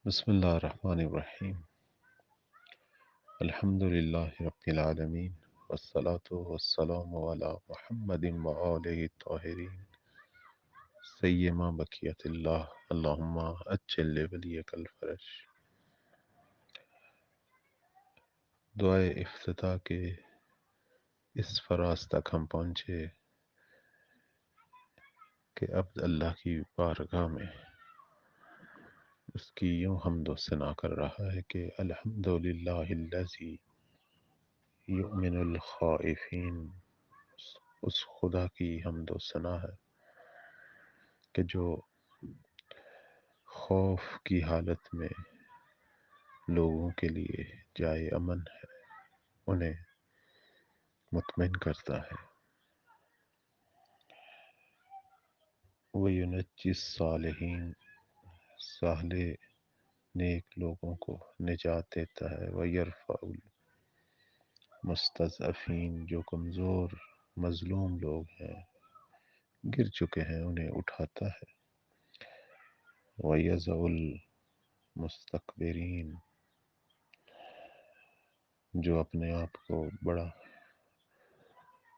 بسم الله الرحمن الرحيم. الحمد لله رب العالمين، والصلاة والسلام على محمد وآله الطاهرين سيما بقية الله. اللهم أجل لوليك الفرج. دعائے افتتاح کے اس فراز تک ہم پہنچے کہ اب اللہ کی بارگاہ میں اس کی یوں حمد و ثنا کر رہا ہے کہ الحمدللہ الذی یؤمن الخائفین. اس خدا کی حمد و ثنا ہے کہ جو خوف کی حالت میں لوگوں کے لیے جائے امن ہے، انہیں مطمئن کرتا ہے. وَيُنَجِّي الصَّالِحِينَ، صالح نیک لوگوں کو نجات دیتا ہے. وَيَرْفَعُ الْمُسْتَضْعَفِينَ، جو کمزور مظلوم لوگ ہیں، گر چکے ہیں، انہیں اٹھاتا ہے. وَيَضَعُ الْمُسْتَكْبِرِينَ، جو اپنے آپ کو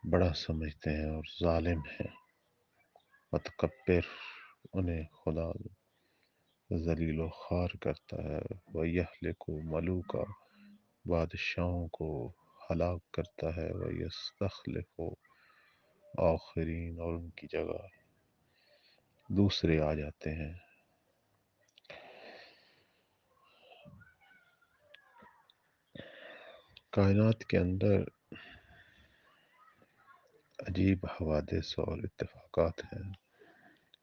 بڑا سمجھتے ہیں اور ظالم ہیں، متکبر، انہیں خدا ذلیل و خوار کرتا ہے. وَيَهْلِكُ مَلُوكَ، بادشاہوں کو ہلاک کرتا ہے. وَيَسْتَخْلِفُ آخرین، اور ان کی جگہ دوسرے آ جاتے ہیں. کائنات کے اندر عجیب حوادث اور اتفاقات ہیں.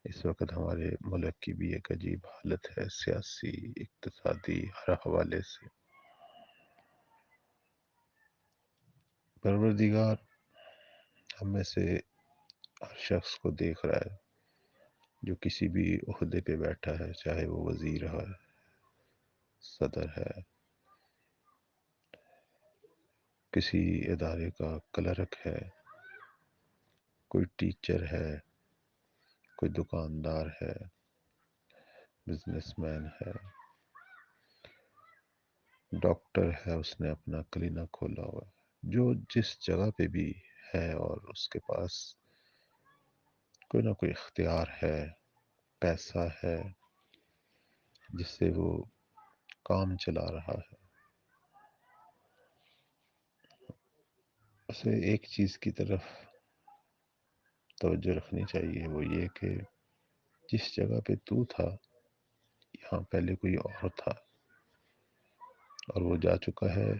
اس وقت ہمارے ملک کی بھی ایک عجیب حالت ہے، سیاسی، اقتصادی، ہر حوالے سے. پروردگار ہم میں سے ہر شخص کو دیکھ رہا ہے جو کسی بھی عہدے پہ بیٹھا ہے، چاہے وہ وزیر ہے، صدر ہے، کسی ادارے کا کلرک ہے، کوئی ٹیچر ہے، کوئی دکاندار ہے، بزنس مین ہے، ڈاکٹر ہے، اس نے اپنا کلینک کھولا ہوا ہے. جو جس جگہ پہ بھی ہے اور اس کے پاس کوئی نہ کوئی اختیار ہے، پیسہ ہے، جس سے وہ کام چلا رہا ہے، اسے ایک چیز کی طرف توجہ رکھنی چاہیے. وہ یہ کہ جس جگہ پہ تو تھا، یہاں پہلے کوئی اور تھا اور وہ جا چکا ہے،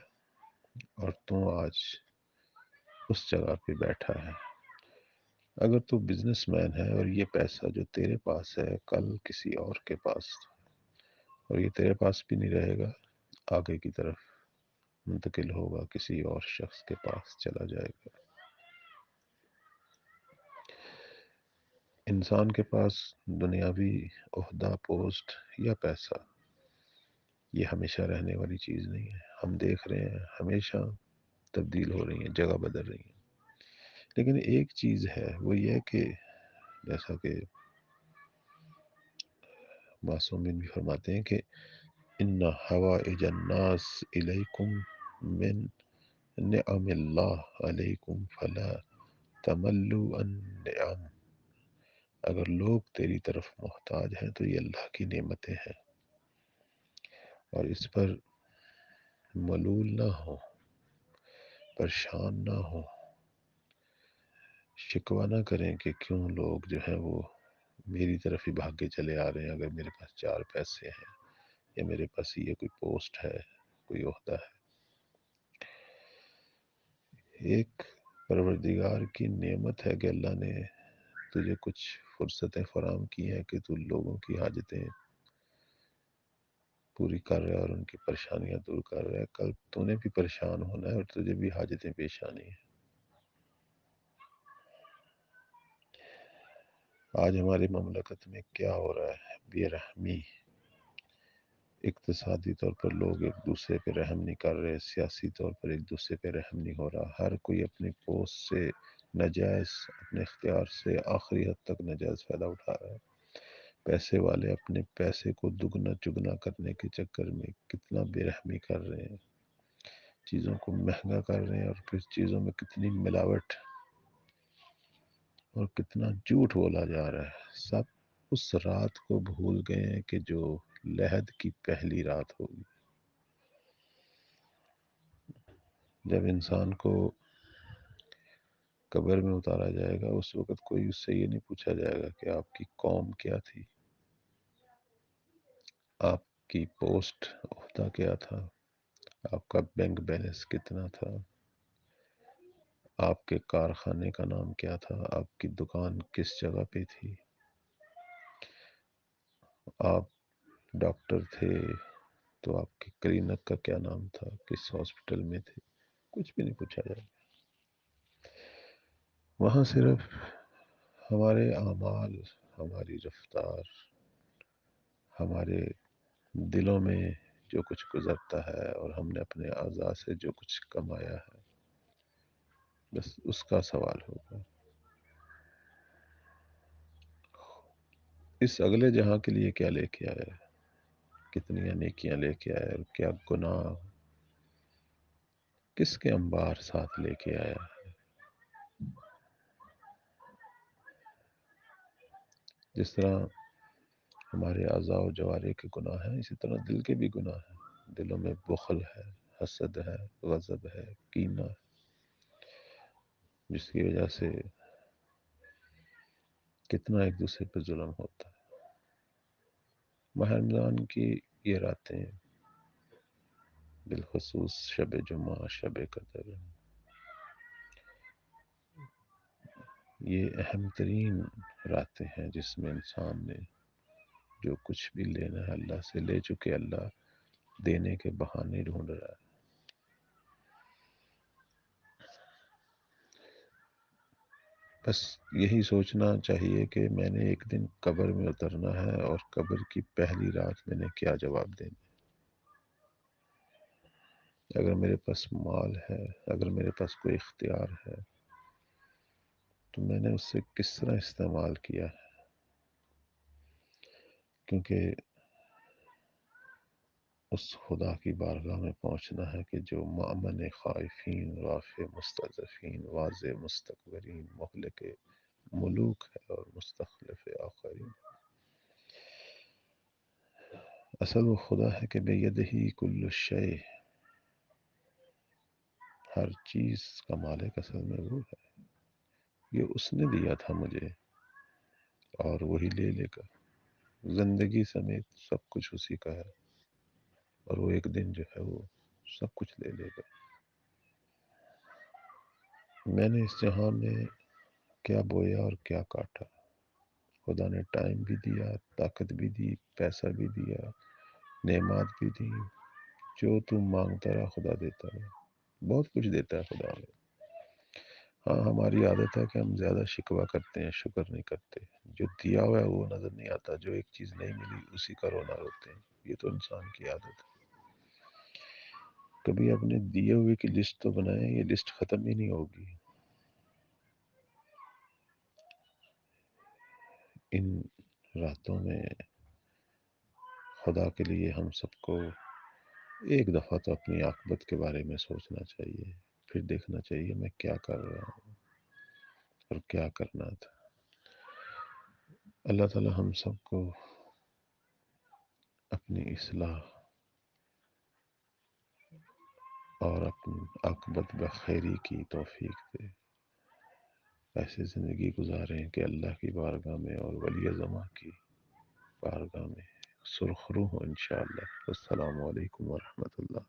اور تو آج اس جگہ پہ بیٹھا ہے. اگر تو بزنس مین ہے اور یہ پیسہ جو تیرے پاس ہے کل کسی اور کے پاس، اور یہ تیرے پاس بھی نہیں رہے گا، آگے کی طرف منتقل ہوگا، کسی اور شخص کے پاس چلا جائے گا. انسان کے پاس دنیاوی عہدہ، پوسٹ یا پیسہ، یہ ہمیشہ رہنے والی چیز نہیں ہے. ہم دیکھ رہے ہیں ہمیشہ تبدیل ہو رہی ہیں، جگہ بدل رہی ہیں. لیکن ایک چیز ہے، وہ یہ کہ جیسا کہ معصومین بھی فرماتے ہیں کہ ان حوائج الناس الیکم من نعم اللہ علیکم فلا تملوا النعم. اگر لوگ تیری طرف محتاج ہیں تو یہ اللہ کی نعمتیں ہیں، اور اس پر ملول نہ ہو، پریشان نہ ہو، شکوہ نہ کریں کہ کیوں لوگ جو ہیں وہ میری طرف ہی بھاگ کے چلے آ رہے ہیں. اگر میرے پاس چار پیسے ہیں یا میرے پاس یہ کوئی پوسٹ ہے، کوئی عہدہ ہے. ایک پروردگار کی نعمت ہے کہ اللہ نے تجھے کچھ فرصتیں فراہم کی ہیں کہ تو لوگوں کی حاجتیں پوری کر رہا ہے اور ان کی پریشانیاں دور کر رہا ہے. کل تو نے بھی پریشان ہونا ہے اور تجھے بھی حاجتیں پیش آنی ہیں. آج ہماری مملکت میں کیا ہو رہا ہے؟ بے رحمی. اقتصادی طور پر لوگ ایک دوسرے پہ رحم نہیں کر رہے، سیاسی طور پر ایک دوسرے پہ رحم نہیں ہو رہا. ہر کوئی اپنی پوسٹ سے ناجائز، اپنے اختیار سے آخری حد تک ناجائز فائدہ اٹھا رہا ہے. پیسے والے اپنے پیسے کو دگنا چگنا کرنے کے چکر میں کتنا بے رحمی کر رہے ہیں، چیزوں کو مہنگا کر رہے ہیں، اور پھر چیزوں میں کتنی ملاوٹ اور کتنا جھوٹ بولا جا رہا ہے۔ سب اس رات کو بھول گئے ہیں کہ جو لحد کی پہلی رات ہوگی، جب انسان کو قبر میں اتارا جائے گا، اس وقت کوئی اس سے یہ نہیں پوچھا جائے گا کہ آپ کی قوم کیا تھی، آپ کی پوسٹ عہدہ کیا تھا، آپ کا بینک بیلنس کتنا تھا، آپ کے کارخانے کا نام کیا تھا، آپ کی دکان کس جگہ پہ تھی، آپ ڈاکٹر تھے تو آپ کی کلینک کا کیا نام تھا، کس ہاسپٹل میں تھے، کچھ بھی نہیں پوچھا جائے گا۔ وہاں صرف ہمارے اعمال، ہماری رفتار، ہمارے دلوں میں جو کچھ گزرتا ہے، اور ہم نے اپنے اعضاء سے جو کچھ کمایا ہے، بس اس کا سوال ہوگا۔ اس اگلے جہاں کے لیے کیا لے کے آیا ہے، کتنی نیکیاں لے کے آیا ہے، اور کیا گناہ کس کے انبار ساتھ لے کے آیا ہے۔ جس طرح ہمارے اعضاء و جوارح کے گناہ ہیں، اسی طرح دل کے بھی گناہ ہیں۔ دلوں میں بخل ہے، حسد ہے، غضب ہے، کینہ ہے، جس کی وجہ سے کتنا ایک دوسرے پہ ظلم ہوتا ہے۔ ماہ رمضان کی یہ راتیں، بالخصوص شب جمعہ، شب قدر، یہ اہم ترین راتیں ہیں جس میں انسان نے جو کچھ بھی لینا ہے اللہ سے لے چکے، اللہ دینے کے بہانے ڈھونڈ رہا ہے۔ بس یہی سوچنا چاہیے کہ میں نے ایک دن قبر میں اترنا ہے، اور قبر کی پہلی رات میں نے کیا جواب دینا۔ اگر میرے پاس مال ہے، اگر میرے پاس کوئی اختیار ہے، تو میں نے اس سے کس طرح استعمال کیا ہے، کیونکہ اس خدا کی بارگاہ میں پہنچنا ہے کہ جو مأمن خائفین، رافع مستضعفین، واضح مستکبرین، مہلک ملوک ہے اور مستخلف آخرین۔ اصل وہ خدا ہے کہ بیدہی کل شیء، ہر چیز کا مالک اصل میں وہ ہے۔ یہ اس نے دیا تھا مجھے، اور وہی لے لے گا۔ زندگی سمیت سب کچھ اسی کا ہے، اور وہ ایک دن جو ہے وہ سب کچھ لے لے گا۔ میں نے اس جہاں میں کیا بویا اور کیا کاٹا، خدا نے ٹائم بھی دیا، طاقت بھی دی، پیسہ بھی دیا، نعمات بھی دی۔ جو تم مانگتا رہا خدا دیتا رہا، بہت کچھ دیتا ہے خدا میں۔ ہاں، ہماری عادت ہے کہ ہم زیادہ شکوہ کرتے ہیں، شکر نہیں کرتے۔ جو دیا ہوا ہے وہ نظر نہیں آتا، جو ایک چیز نہیں ملی اسی کا رونا روتے ہیں۔ یہ تو انسان کی عادت ہے۔ کبھی اپنے دیے ہوئے کی لسٹ تو بنائیں، یہ لسٹ ختم ہی نہیں ہوگی۔ ان راتوں میں خدا کے لیے ہم سب کو ایک دفعہ تو اپنی عاقبت کے بارے میں سوچنا چاہیے، پھر دیکھنا چاہیے میں کیا کر رہا ہوں اور کیا کرنا تھا۔ اللہ تعالی ہم سب کو اپنی اصلاح اور اپنی عاقبت بخیری کی توفیق دے، ایسے زندگی گزاریں کہ اللہ کی بارگاہ میں اور ولی زماں کی بارگاہ میں سرخرو ہو انشاءاللہ۔ السلام علیکم ورحمۃ اللہ۔